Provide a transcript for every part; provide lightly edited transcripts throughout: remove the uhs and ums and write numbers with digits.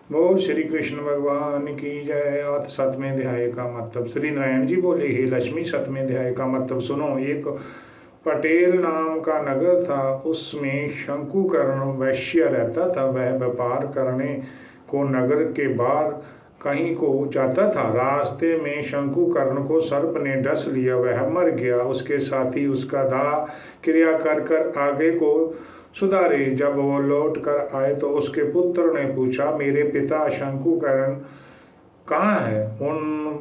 बोल श्री कृष्ण भगवान की जय। अथ सतवें अध्याय का मतलब। श्री नारायण जी बोले, हे लक्ष्मी, सतवें अध्याय का मतलब सुनो। एक पटेल नाम का नगर था, उसमें शंकुकर्ण वैश्य रहता था। वह व्यापार करने को नगर के बाहर कहीं को जाता था। रास्ते में शंकुकर्ण को सर्प ने डस लिया, वह मर गया। उसके साथी उसका दाह क्रिया कर कर आगे को सुधारे। जब वो लौट कर आए तो उसके पुत्र ने पूछा, मेरे पिता शंकुकर्ण कहाँ है? उन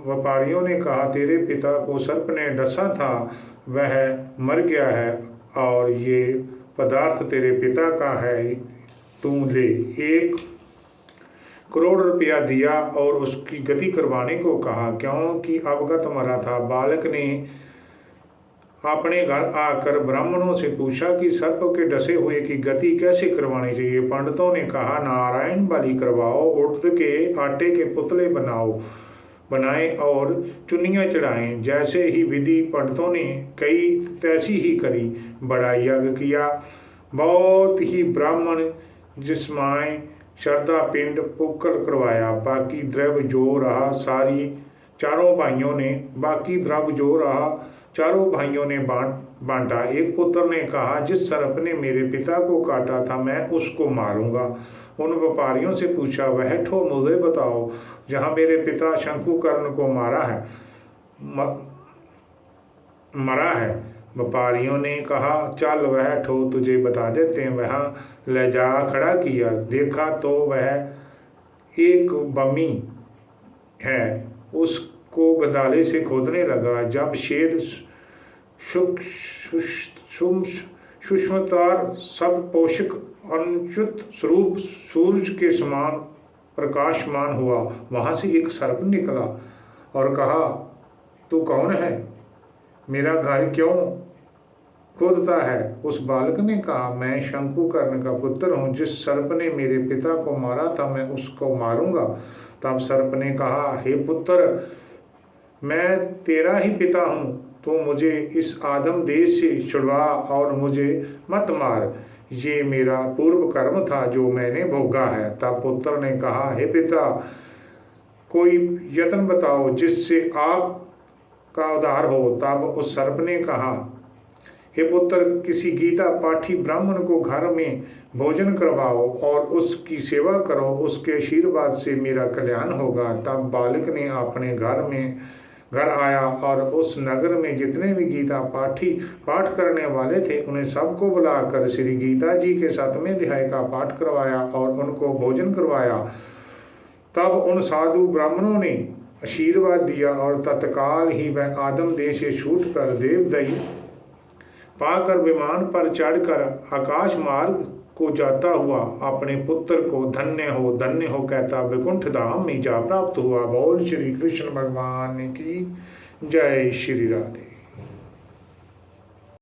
व्यापारियों ने कहा, तेरे पिता को सर्प ने डसा था, वह मर गया है, और ये पदार्थ तेरे पिता का है, तू ले। 1 करोड़ रुपया दिया और उसकी गति करवाने को कहा, क्योंकि अवगत मरा था। बालक ने अपने घर आकर ब्राह्मणों से पूछा कि सर्प के डसे हुए की गति कैसे करवानी चाहिए। पंडितों ने कहा, नारायण बलि करवाओ, उड़द के आटे के पुतले बनाए और चुन्नियाँ चढ़ाएं। जैसे ही विधि पंडितों ने कही तैसी ही करी। बड़ा यज्ञ किया, बहुत ही ब्राह्मण जिसमाएं श्रद्धा पिंड पुक्कल करवाया। बाकी द्रव्य जो रहा चारों भाइयों ने बांटा। एक पुत्र ने कहा, जिस सर्प ने मेरे पिता को काटा था, मैं उसको मारूंगा। उन व्यापारियों से पूछा, वह ठो मुझे बताओ जहाँ मेरे पिता शंकुकर्ण को मरा है। व्यापारियों ने कहा, चल वह ठो तुझे बता देते हैं। वह ले जा खड़ा किया, देखा तो वह एक बमी है। उसको गदाले से खोदने लगा। जब शेद सूक्ष्मतार सब पोषक अनुचित स्वरूप सूरज के समान प्रकाशमान हुआ, वहां से एक सर्प निकला और कहा, तू कौन है? मेरा घर क्यों खोदता है? उस बालक ने कहा, मैं शंकुकर्ण का पुत्र हूँ। जिस सर्प ने मेरे पिता को मारा था, मैं उसको मारूंगा। तब सर्प ने कहा, हे पुत्र, मैं तेरा ही पिता हूँ, तो मुझे इस आदम देश से छुड़वा और मुझे मत मार। ये मेरा पूर्व कर्म था जो मैंने भोगा है। तब पुत्र ने कहा, हे पिता, कोई यत्न बताओ जिससे आप का उद्धार हो। तब उस सर्प ने कहा, हे पुत्र, किसी गीता पाठी ब्राह्मण को घर में भोजन करवाओ और उसकी सेवा करो, उसके आशीर्वाद से मेरा कल्याण होगा। तब बालक ने अपने घर आया और उस नगर में जितने भी गीता पाठ करने वाले थे, उन्हें सबको बुलाकर श्री गीता जी के 7वें अध्याय का पाठ करवाया और उनको भोजन करवाया। तब उन साधु ब्राह्मणों ने आशीर्वाद दिया और तत्काल ही वह आदम देश से छूटकर देवदयी पाकर विमान पर चढ़कर आकाश मार्ग को जाता हुआ अपने पुत्र को धन्य हो कहता वैकुंठ धाम में जा प्राप्त हुआ। बोल श्री कृष्ण भगवान की जय। श्री राधे।